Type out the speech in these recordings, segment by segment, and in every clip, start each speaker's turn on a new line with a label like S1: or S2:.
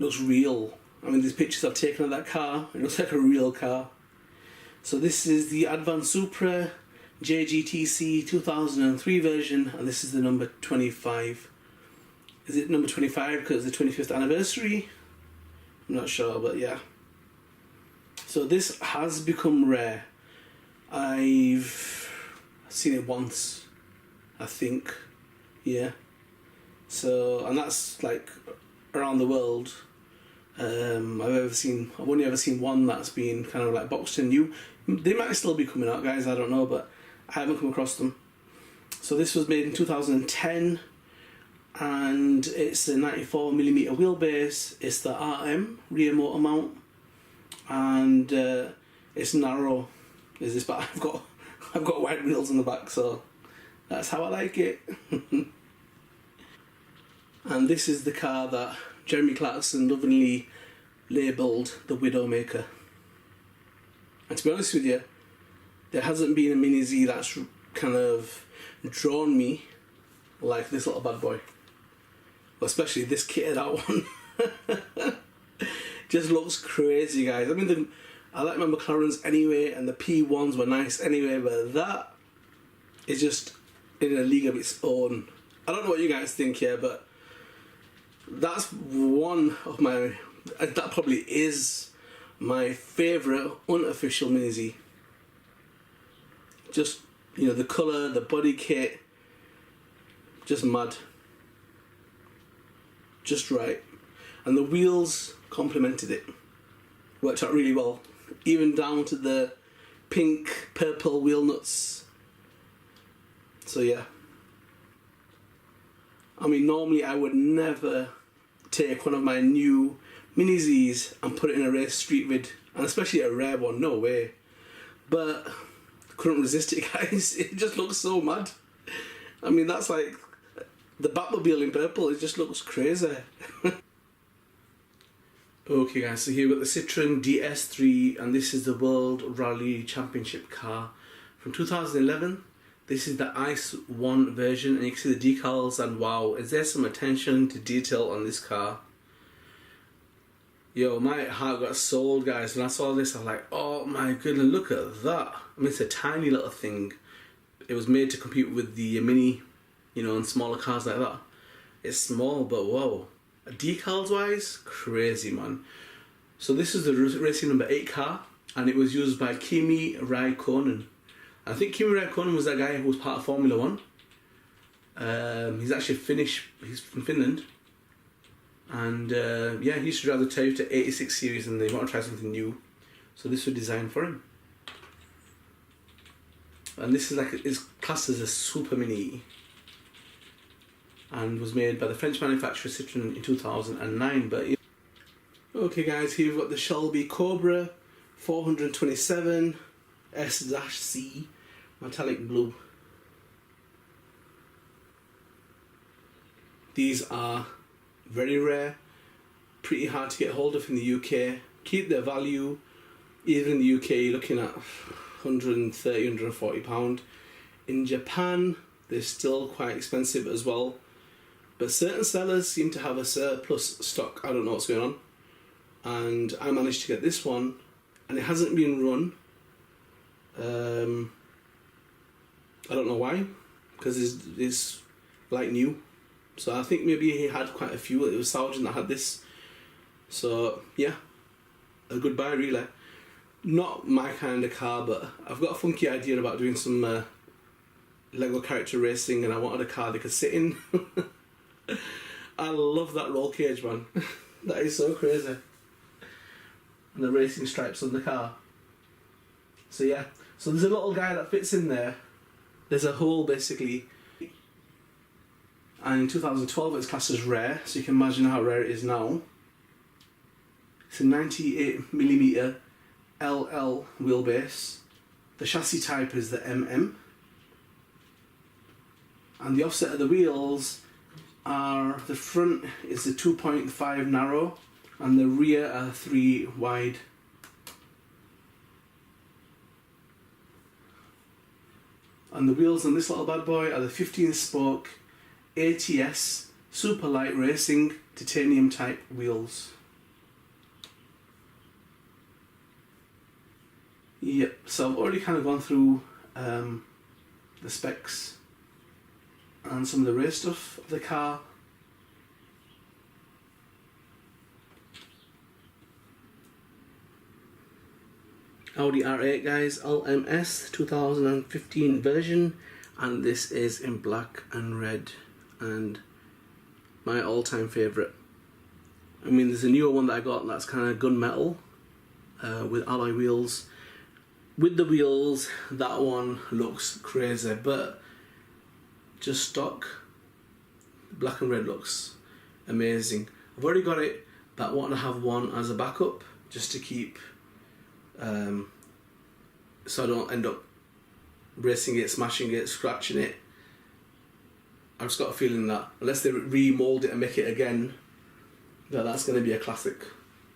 S1: looks real. I mean, these pictures I've taken of that car, it looks like a real car. So this is the Advan Supra Jgtc 2003 version, and this is the number 25. Is it number 25 because it's the 25th anniversary? I'm not sure, but yeah. So this has become rare. I've seen it once, I think. Yeah. So, and that's like around the world. I've only ever seen one that's been kind of like boxed in new. They might still be coming out, guys, I don't know, but I haven't come across them. So this was made in 2010, and it's a 94mm wheelbase. It's the RM rear motor mount, and it's narrow. Is this? But I've got wide wheels on the back, so that's how I like it. And this is the car that Jeremy Clarkson lovingly labelled the Widowmaker. And to be honest with you, there hasn't been a Mini Z that's kind of drawn me like this little bad boy. Well, especially this kitted out one. Just looks crazy, guys. I mean, I like my McLarens anyway, and the P1s were nice anyway, but that is just in a league of its own. I don't know what you guys think here, but that's one of my, that probably is my favourite unofficial Mini Z. Just, you know, the colour, the body kit, just mad. Just right. And the wheels complemented it. Worked out really well. Even down to the pink, purple wheel nuts. So yeah. I mean, normally I would never take one of my new Mini Zs and put it in a race street vid, and especially a rare one, no way. But couldn't resist it, guys. It just looks so mad. I mean, that's like the Batmobile in purple. It just looks crazy. Okay, guys, so here we've got the Citroen Ds3, and this is the World Rally Championship car from 2011. This is the Ice 1 version, and you can see the decals, and wow, is there some attention to detail on this car. Yo, my heart got sold, guys. When I saw this, I was like, oh my goodness, look at that. I mean, it's a tiny little thing. It was made to compete with the Mini, you know, and smaller cars like that. It's small, but whoa. Decals wise, crazy, man. So this is the racing number 8 car, and it was used by Kimi Raikkonen. I think Kimi Raikkonen was that guy who was part of Formula 1. He's actually Finnish, he's from Finland. And yeah, he used to drive the Toyota 86 series, and they want to try something new. So this was designed for him. And this is like, it's classed as a super mini, and was made by the French manufacturer Citroen in 2009. But okay, guys, here we've got the Shelby Cobra 427 S-C metallic blue. These are very rare, pretty hard to get hold of in the UK. Keep their value. Even in the UK, you're looking at 130, 140 pound. In Japan, they're still quite expensive as well. But certain sellers seem to have a surplus stock. I don't know what's going on. And I managed to get this one, and it hasn't been run. I don't know why, because it's like new. So I think maybe he had quite a few. It was Sargent that had this. So yeah, a good buy really. Not my kind of car, but I've got a funky idea about doing some Lego character racing, and I wanted a car they could sit in. I love that roll cage, man. That is so crazy. And the racing stripes on the car. So yeah, so there's a little guy that fits in there. There's a hole basically. And in 2012 it's classed as rare, so you can imagine how rare it is now. It's a 98mm LL wheelbase. The chassis type is the MM. And the offset of the wheels are, the front is the 2.5 narrow, and the rear are 3 wide. And the wheels on this little bad boy are the 15 spoke ATS Super Light Racing titanium type wheels. Yep, so I've already kind of gone through the specs and some of the race stuff of the car. Audi R8 guys, LMS 2015 version, and this is in black and red, and my all-time favourite. I mean, there's a newer one that I got that's kind of gunmetal with alloy wheels. With the wheels, that one looks crazy, but just stock black and red looks amazing. I've already got it, but I want to have one as a backup just to keep so I don't end up racing it, smashing it, scratching it. I've just got a feeling that unless they remold it and make it again, that's going to be a classic.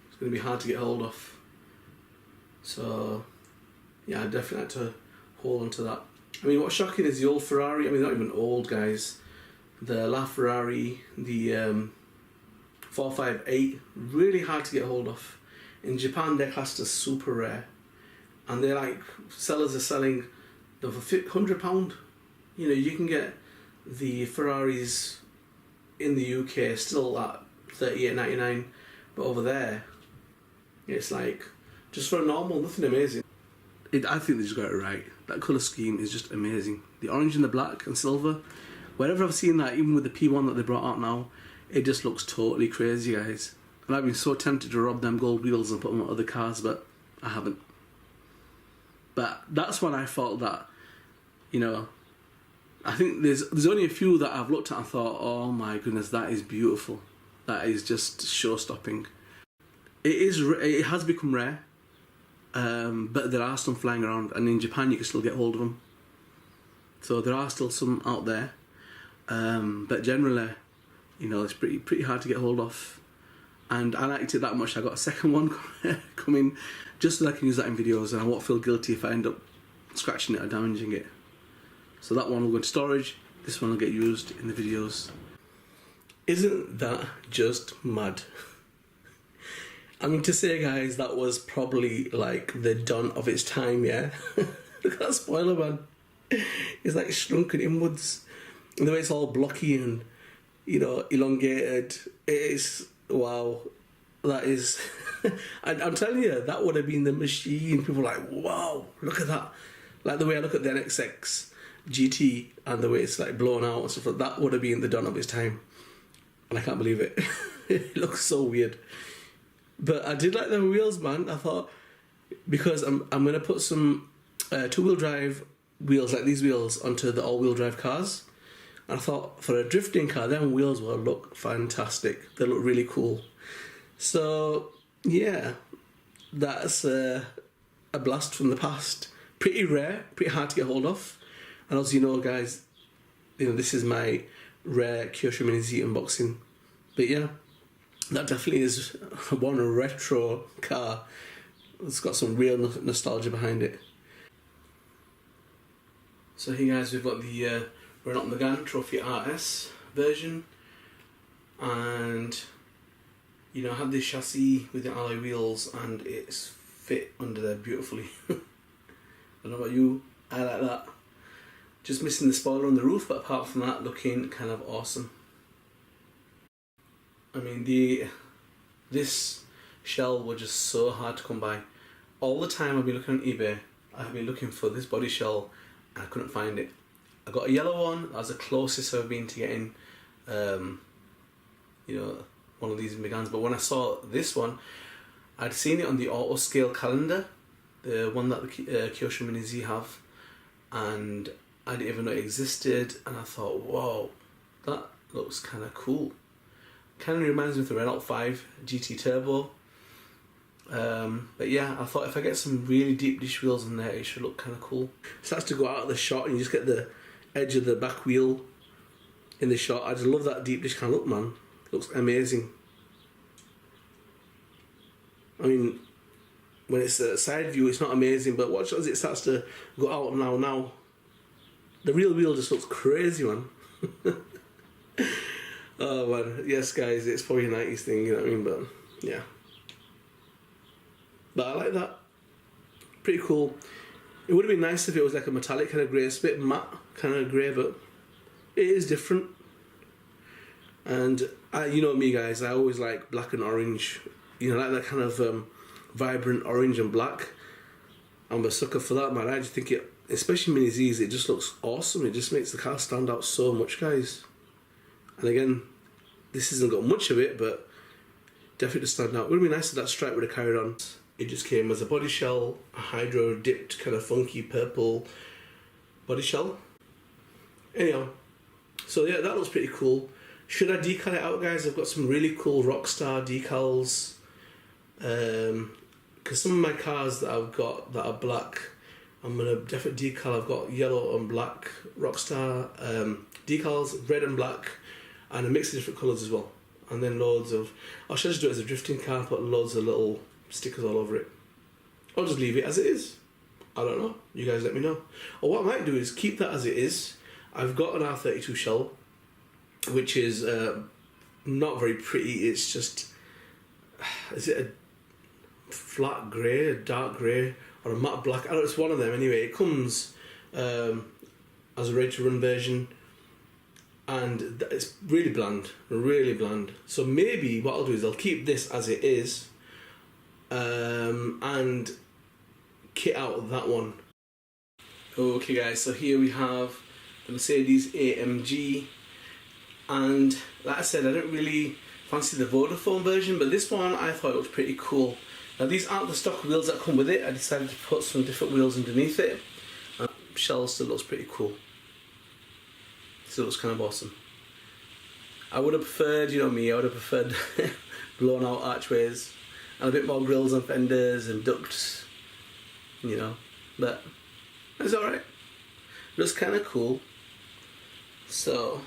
S1: It's going to be hard to get hold of. So yeah, I definitely had to hold on to that. I mean, what's shocking is the old Ferrari. I mean, not even old, guys. The LaFerrari, the 458, really hard to get hold of. In Japan, they're classed as super rare, and they're like, sellers are selling them for £100. You know, you can get the Ferraris in the UK still at $38.99, but over there, it's like just for a normal, nothing amazing. I think they just got it right. That colour scheme is just amazing. The orange and the black and silver. Wherever I've seen that, even with the P1 that they brought out now, it just looks totally crazy, guys. And I've been so tempted to rob them gold wheels and put them on other cars, but I haven't. But that's when I thought that, you know, I think there's only a few that I've looked at and thought, oh my goodness, that is beautiful. That is just show-stopping. It has become rare, but there are some flying around, and in Japan you can still get hold of them. So there are still some out there, but generally, you know, it's pretty hard to get hold of. And I liked it that much, I got a second one coming just so that I can use that in videos, and I won't feel guilty if I end up scratching it or damaging it. So that one will go into storage, this one will get used in the videos. Isn't that just mad? I mean, to say, guys, that was probably like the dawn of its time, yeah? Look at that spoiler, man. It's like shrunken inwards. And the way it's all blocky and, you know, elongated. It is, wow. That is... I'm telling you, that would have been the machine. People are like, wow, look at that. Like the way I look at the NXX GT and the way it's like blown out and stuff like that, would have been the dawn of its time. And I can't believe it. It looks so weird. But I did like the wheels, man. I thought, because I'm going to put some two-wheel drive wheels like these wheels onto the all-wheel drive cars. And I thought, for a drifting car, them wheels will look fantastic. They look really cool. So, yeah, that's a blast from the past. Pretty rare, pretty hard to get hold of. And as you know, guys, you know, this is my rare Kyosho Mini Z unboxing. But yeah, that definitely is one retro car. It's got some real nostalgia behind it. So here, guys, we've got the Renault Megane Trophy RS version, and you know, I have this chassis with the alloy wheels, and it's fit under there beautifully. I don't know about you, I like that. Just missing the spoiler on the roof, but apart from that, looking kind of awesome. I mean, this shell was just so hard to come by. All the time I've been looking on eBay, I've been looking for this body shell and I couldn't find it. I got a yellow one, that was the closest I've been to getting, you know, one of these Meganes. But when I saw this one, I'd seen it on the auto scale calendar, the one that the Kyosho Mini Z have, and I didn't even know it existed, and I thought, whoa, that looks kind of cool. Kind of reminds me of the Renault 5 GT Turbo. But yeah, I thought if I get some really deep dish wheels in there, it should look kind of cool. It starts to go out of the shot and you just get the edge of the back wheel in the shot. I just love that deep dish kind of look, man. It looks amazing. I mean, when it's a side view, it's not amazing, but watch as it starts to go out now. The real wheel just looks crazy, man. Oh man, yes guys, it's probably a 90s thing, you know what I mean, but yeah. But I like that. pretty cool. It would have been nice if it was like a metallic kind of grey. It's a bit matte kind of grey, but it is different. And you know me, guys, I always like black and orange. You know, like that kind of vibrant orange and black. I'm a sucker for that, man. I just think it, especially Mini Z's, it just looks awesome. It just makes the car stand out so much, guys. And again, this hasn't got much of it, but definitely to stand out. It would be nice if that stripe would have carried on. It just came as a body shell, a hydro dipped kind of funky purple body shell. Anyhow, so yeah, that looks pretty cool. Should I decal it out, guys? I've got some really cool Rockstar decals. Because some of my cars that I've got that are black, I'm gonna definitely decal. I've got yellow and black Rockstar decals, red and black, and a mix of different colours as well. And then loads of, I should just do it as a drifting car, put loads of little stickers all over it. I'll just leave it as it is. I don't know. You guys let me know. Or what I might do is keep that as it is. I've got an R32 Shell, which is not very pretty. It's just, is it a flat grey, a dark grey, or a matte black? I don't know, it's one of them anyway. It comes as a ready to run version, and it's really bland, really bland. So maybe what I'll do is I'll keep this as it is, and kit out that one. Okay guys, so here we have the Mercedes AMG, and like I said, I don't really fancy the Vodafone version, but this one I thought looked pretty cool. Now these aren't the stock wheels that come with it. I decided to put some different wheels underneath it. Shell still looks pretty cool. Still looks kind of awesome. I would have preferred, you know me, I would have preferred blown out archways and a bit more grills and fenders and ducts, you know, but it's alright. It looks kind of cool. So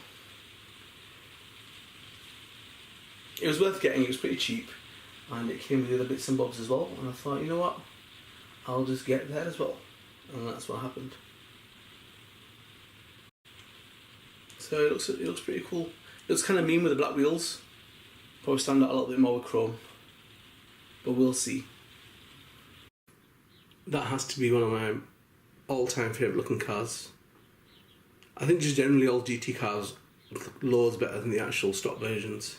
S1: it was worth getting. It was pretty cheap, and it came with the other bits and bobs as well, and I thought, you know what, I'll just get that as well, and that's what happened. So it looks pretty cool. It looks kind of mean with the black wheels. Probably stand out a little bit more with chrome, but we'll see. That has to be one of my all-time favourite looking cars. I think just generally all GT cars look loads better than the actual stock versions.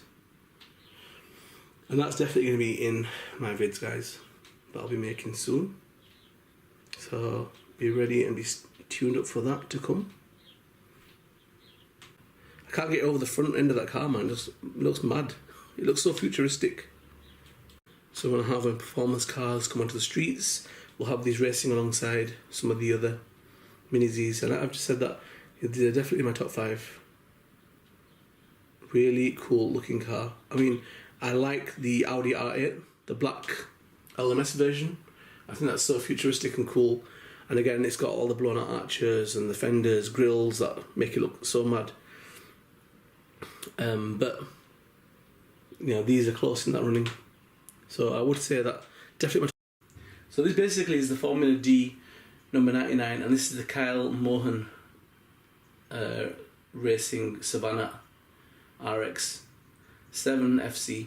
S1: And that's definitely going to be in my vids, guys, that I'll be making soon. So be ready and be tuned up for that to come. I can't get over the front end of that car, man. It just looks mad. It looks so futuristic. So when I have performance cars come onto the streets, we'll have these racing alongside some of the other Mini Zs. And I've just said that they're definitely my top 5. Really cool looking car. I mean, I like the Audi R8, the black LMS version. I think that's so futuristic and cool. And again, it's got all the blown out arches and the fenders, grills that make it look so mad. But you know, these are close in that running. So I would say that definitely. So this basically is the Formula D number 99, and this is the Kyle Mohan Racing Savannah RX 7 FC.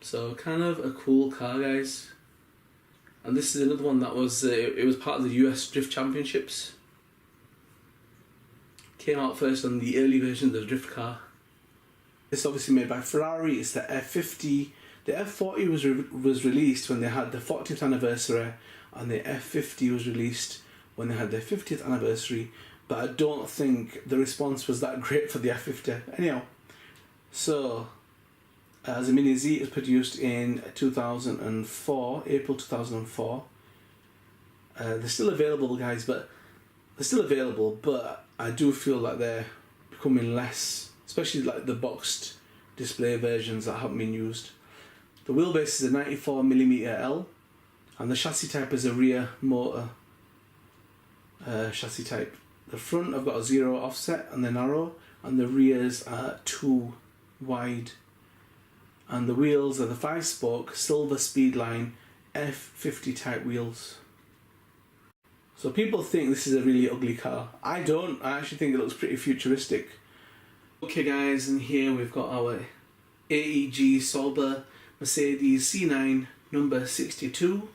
S1: So kind of a cool car, guys. And this is another one that was it was part of the US Drift Championships. Came out first on the early version of the drift car. It's obviously made by Ferrari. It's the F50. The F40 was released when they had the 40th anniversary, and the F50 was released when they had their 50th anniversary. But I don't think the response was that great for the F50. Anyhow, so as a Mini Z, it was produced in 2004, April 2004. They're still available, guys, but I do feel like they're becoming less, especially like the boxed display versions that haven't been used. The wheelbase is a 94mm L, and the chassis type is a rear motor chassis type. The front I've got a 0 offset and they're narrow, and the rears are 2 wide. And the wheels are the 5-spoke silver Speedline F50 type wheels. So people think this is a really ugly car. I don't. I actually think it looks pretty futuristic. Okay guys, and here we've got our AEG Sauber Mercedes C9 number 62.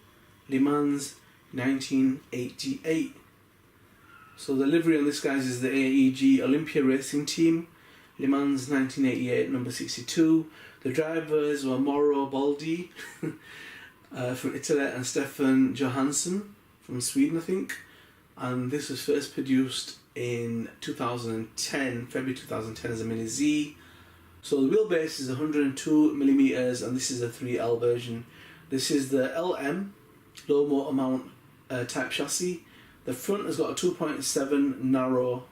S1: Le Mans 1988. So the livery on this, guys, is the AEG Olympia Racing Team, Le Mans 1988, number 62. The drivers were Mauro Baldi from Italy and Stefan Johansson from Sweden, I think. And this was first produced in 2010, February 2010, as a Mini Z. So the wheelbase is 102mm, and this is a 3L version. This is the LM, low motor mount type chassis. The front has got a 2.7 narrow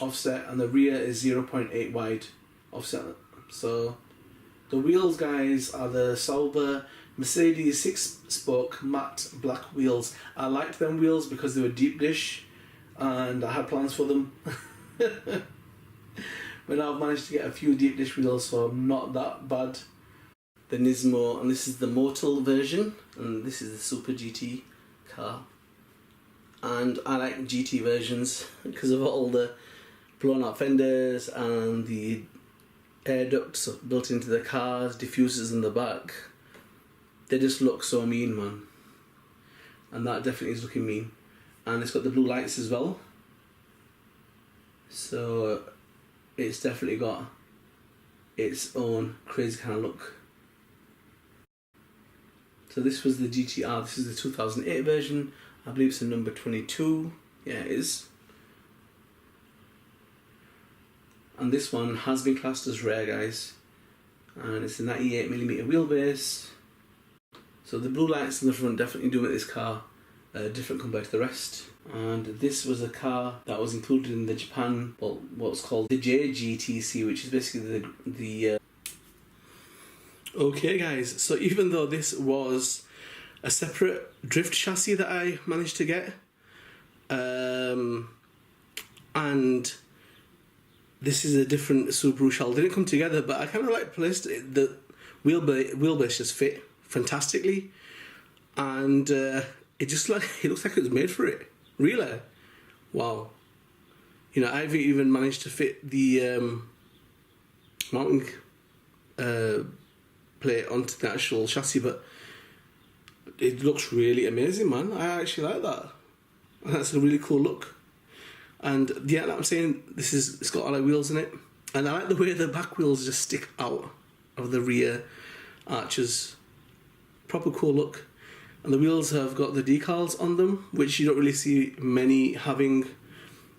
S1: offset, and the rear is 0.8 wide offset. So the wheels, guys, are the Sauber Mercedes 6-spoke matte black wheels. I liked them wheels because they were deep dish, and I had plans for them. But now I've managed to get a few deep dish wheels, so I'm not that bad. The Nismo, and this is the Motul version, and this is the Super GT car. And I like GT versions because of all the blown out fenders and the air ducts built into the cars, diffusers in the back. They just look so mean, man. And that definitely is looking mean. And it's got the blue lights as well. So it's definitely got its own crazy kind of look. So this was the GTR, this is the 2008 version. I believe it's the number 22. Yeah, it is. And this one has been classed as rare, guys. And it's a 98mm wheelbase. So the blue lights in the front definitely do make this car different compared to the rest. And this was a car that was included in the Japan, well, what's called the Jgtc, which is basically the Okay, guys, so even though this was a separate drift chassis that I managed to get, and this is a different Subaru Shell, they didn't come together, but I kind of like placed it. The wheelbase just fit fantastically, and it looks like it was made for it. Really, wow. You know, I've even managed to fit the mounting plate onto the actual chassis, but it looks really amazing, man. I actually like that. And that's a really cool look. And yeah, like I'm saying, it's got alloy wheels in it, and I like the way the back wheels just stick out of the rear arches. Proper cool look. And the wheels have got the decals on them, which you don't really see many having.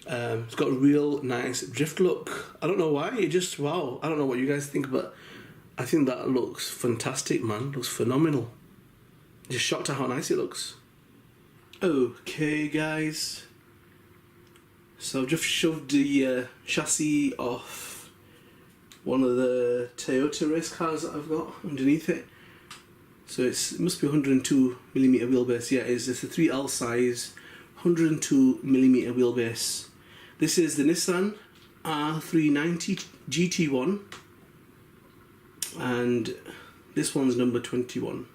S1: It's got a real nice drift look. I don't know why, it just, wow. I don't know what you guys think, but I think that looks fantastic, man. Looks phenomenal. Just shocked at how nice it looks. Okay, guys. So I've just shoved the chassis off one of the Toyota race cars that I've got underneath it. So it must be 102mm wheelbase. Yeah, it's a 3L size, 102mm wheelbase. This is the Nissan R390 GT1. And this one's number 21.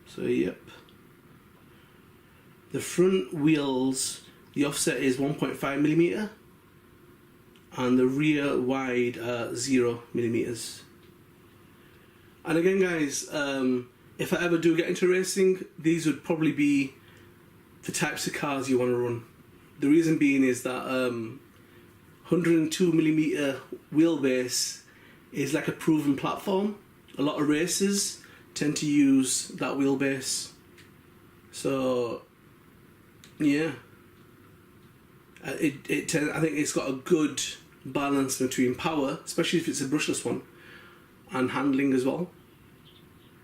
S1: So yep. The front wheels, the offset is 1.5mm, and the rear wide 0mm. And again, guys, if I ever do get into racing, these would probably be the types of cars you want to run. The reason being is that 102mm wheelbase is like a proven platform. A lot of racers tend to use that wheelbase. So yeah, I think it's got a good balance between power, especially if it's a brushless one, and handling as well.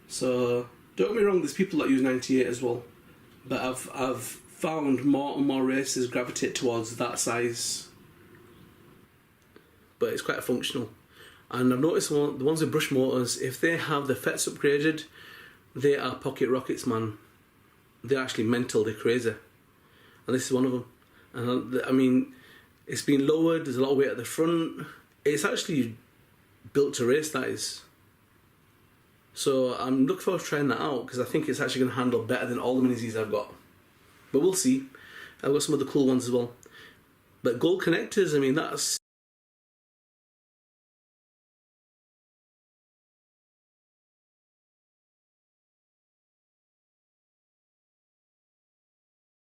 S1: So don't get me wrong, there's people that use 98 as well, but I've found more and more racers gravitate towards that size. But it's quite functional. And I've noticed the ones with brush motors, if they have the FETs upgraded, they are pocket rockets, man. They're actually mental, they're crazy. And this is one of them. And I mean, it's been lowered, there's a lot of weight at the front. It's actually built to race, that is. So I'm looking forward to trying that out, because I think it's actually going to handle better than all the Mini Zs I've got. But we'll see. I've got some of the cool ones as well. But gold connectors, I mean, that's